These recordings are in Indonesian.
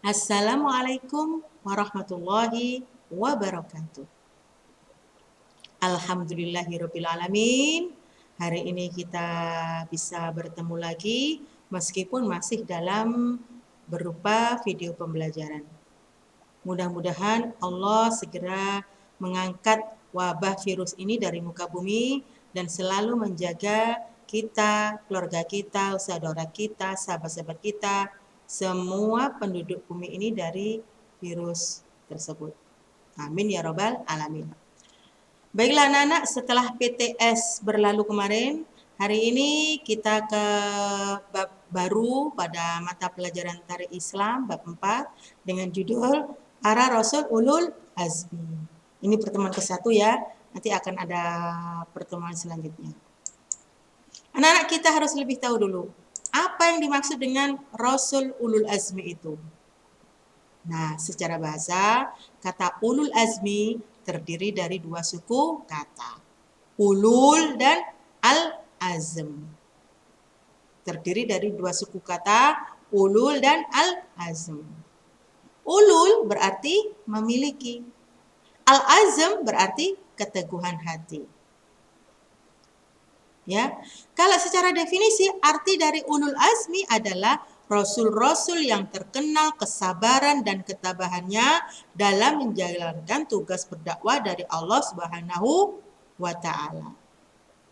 Assalamualaikum warahmatullahi wabarakatuh. Alhamdulillahirabbil alamin. Hari ini kita bisa bertemu lagi meskipun masih dalam berupa video pembelajaran. Mudah-mudahan Allah segera mengangkat wabah virus ini dari muka bumi dan selalu menjaga kita, keluarga kita, saudara kita, sahabat-sahabat kita, semua penduduk bumi ini dari virus tersebut. Amin ya robbal alamin. Baiklah anak-anak, setelah PTS berlalu kemarin, hari ini kita ke bab baru pada mata pelajaran Tarikh Islam bab 4 dengan judul Para Rasul Ulul Azmi. Ini pertemuan ke-1 ya, nanti akan ada pertemuan selanjutnya. Anak-anak kita harus lebih tahu dulu, apa yang dimaksud dengan Rasul Ulul Azmi itu? Nah, secara bahasa, kata ulul azmi terdiri dari dua suku kata. Ulul dan al-azm. Terdiri dari dua suku kata, ulul dan al-azm. Ulul berarti memiliki. Al-azm berarti keteguhan hati. Ya, kalau secara definisi arti dari ulul azmi adalah rasul-rasul yang terkenal kesabaran dan ketabahannya dalam menjalankan tugas berdakwah dari Allah Subhanahu wa taala.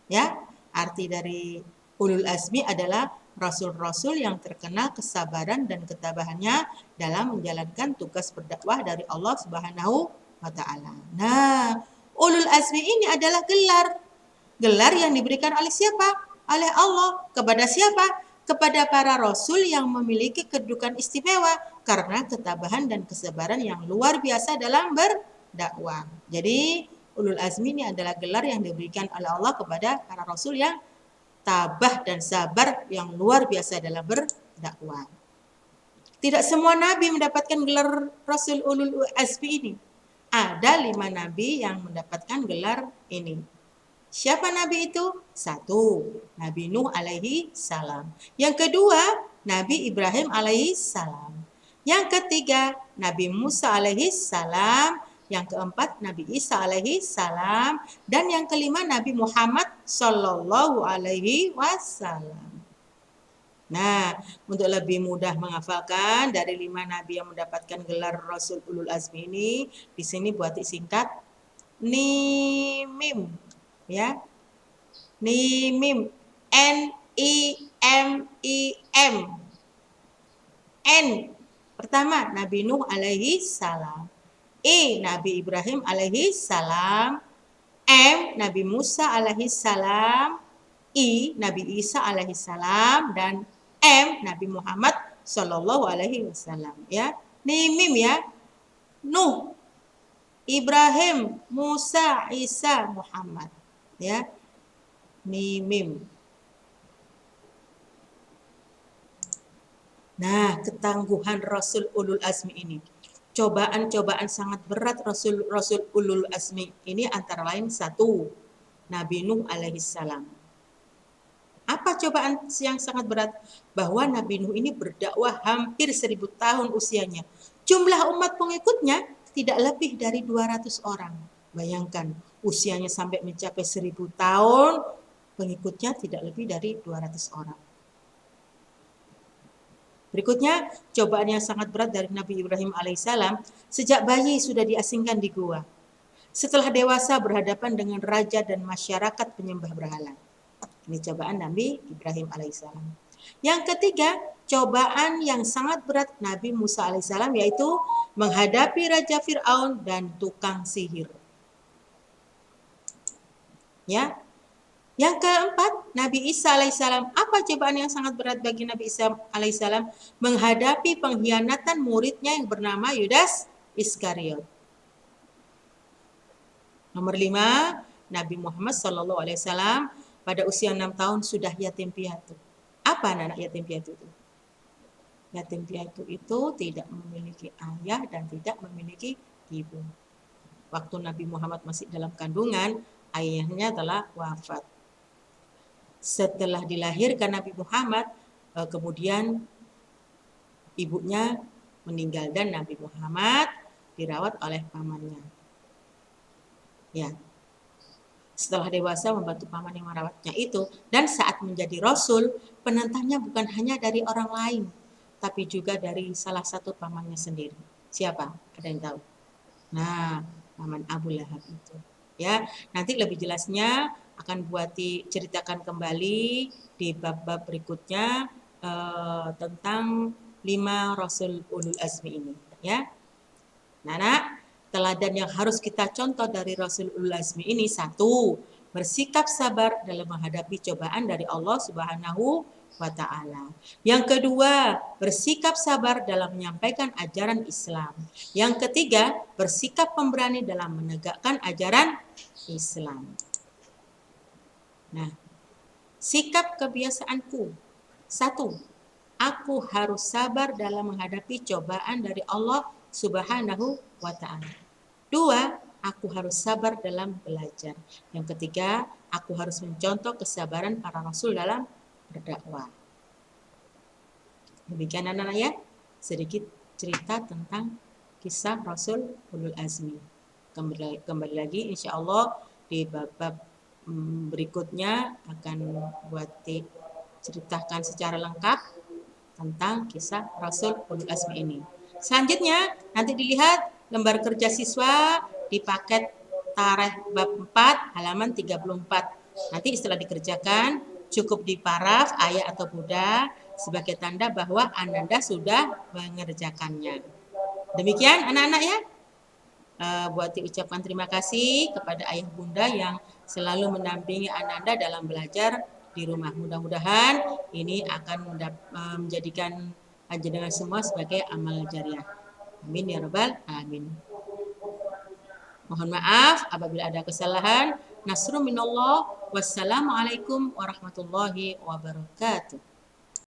Ya, arti dari ulul azmi adalah rasul-rasul yang terkenal kesabaran dan ketabahannya dalam menjalankan tugas berdakwah dari Allah Subhanahu wa taala. Nah, ulul azmi ini adalah gelar yang diberikan oleh siapa? Oleh Allah. Kepada siapa? Kepada para rasul yang memiliki kedudukan istimewa karena ketabahan dan kesabaran yang luar biasa dalam berdakwah. Jadi, ulul azmi ini adalah gelar yang diberikan oleh Allah kepada para rasul yang tabah dan sabar yang luar biasa dalam berdakwah. Tidak semua nabi mendapatkan gelar rasul ulul azmi ini. Ada 5 nabi yang mendapatkan gelar ini. Siapa nabi itu? 1, Nabi Nuh alaihi salam. Yang kedua, Nabi Ibrahim alaihi salam. Yang ketiga, Nabi Musa alaihi salam. Yang keempat, Nabi Isa alaihi salam. Dan yang kelima, Nabi Muhammad sallallahu alaihi wasallam. Nah, untuk lebih mudah menghafalkan dari 5 nabi yang mendapatkan gelar Rasul Ulul Azmi ini, di sini buat singkat NIMIM. Ya, NIMIM, NIMIM. N pertama Nabi Nuh alaihi salam, Nabi Ibrahim alaihi salam, M Nabi Musa alaihi salam, Nabi Isa alaihi salam, dan M Nabi Muhammad sallallahu alaihi wasallam. Ya, NIMIM ya, Nuh, Ibrahim, Musa, Isa, Muhammad. Ya, NIMIM. Nah, ketangguhan Rasul Ulul Azmi ini. Cobaan-cobaan sangat berat Rasul Ulul Azmi ini antara lain 1, Nabi Nuh alaihissalam. Apa cobaan yang sangat berat? Bahwa Nabi Nuh ini berdakwah hampir 1000 tahun usianya. Jumlah umat pengikutnya tidak lebih dari 200 orang. Bayangkan, usianya sampai mencapai 1000 tahun, pengikutnya tidak lebih dari 200 orang. Berikutnya, cobaan yang sangat berat dari Nabi Ibrahim alaihissalam, sejak bayi sudah diasingkan di gua. Setelah dewasa berhadapan dengan raja dan masyarakat penyembah berhala. Ini cobaan Nabi Ibrahim alaihissalam. Yang ketiga, cobaan yang sangat berat Nabi Musa alaihissalam, yaitu menghadapi Raja Fir'aun dan tukang sihir. Ya, yang keempat, Nabi Isa alaihissalam. Apa cobaan yang sangat berat bagi Nabi Isa alaihissalam? Menghadapi pengkhianatan muridnya yang bernama Yudas Iskariot. Nomor 5, Nabi Muhammad SAW pada usia 6 tahun sudah yatim piatu. Apa anak yatim piatu itu? Yatim piatu itu tidak memiliki ayah dan tidak memiliki ibu. Waktu Nabi Muhammad masih dalam kandungan, ayahnya telah wafat. Setelah dilahirkan Nabi Muhammad, kemudian ibunya meninggal dan Nabi Muhammad dirawat oleh pamannya. Ya, setelah dewasa membantu paman yang merawatnya itu, dan saat menjadi rasul, penentangnya bukan hanya dari orang lain, tapi juga dari salah satu pamannya sendiri. Siapa? Ada yang tahu? Nah, paman Abu Lahab itu. Ya, nanti lebih jelasnya akan buati ceritakan kembali di bab-bab berikutnya tentang 5 Rasul Ulul Azmi ini. Ya, Nana, teladan yang harus kita contoh dari Rasul Ulul Azmi ini, satu, bersikap sabar dalam menghadapi cobaan dari Allah Subhanahu wa Ta'ala. Yang kedua, bersikap sabar dalam menyampaikan ajaran Islam. Yang ketiga, bersikap pemberani dalam menegakkan ajaran Islam. Nah, sikap kebiasaanku. Satu, aku harus sabar dalam menghadapi cobaan dari Allah Subhanahu wa Ta'ala. Dua, aku harus sabar dalam belajar. Yang ketiga, aku harus mencontoh kesabaran para rasul dalam berdakwah. Demikian anak-anak ya, sedikit cerita tentang kisah Rasul Ulul Azmi. Kembali lagi insya Allah di bab-bab berikutnya akan buat ceritakan secara lengkap tentang kisah Rasul Ulul Azmi ini. Selanjutnya nanti dilihat lembar kerja siswa di paket tarikh bab 4 halaman 34. Nanti setelah dikerjakan cukup diparaf ayat atau bunda sebagai tanda bahwa Ananda sudah mengerjakannya. Demikian anak-anak ya. Buat diucapkan terima kasih kepada ayah bunda yang selalu mendampingi Ananda dalam belajar di rumah. Mudah-mudahan ini akan menjadikan panjenengan semua sebagai amal jariah. Amin ya rabbal alamin. Mohon maaf apabila ada kesalahan. Nasrun minallah. Wassalamualaikum warahmatullahi wabarakatuh.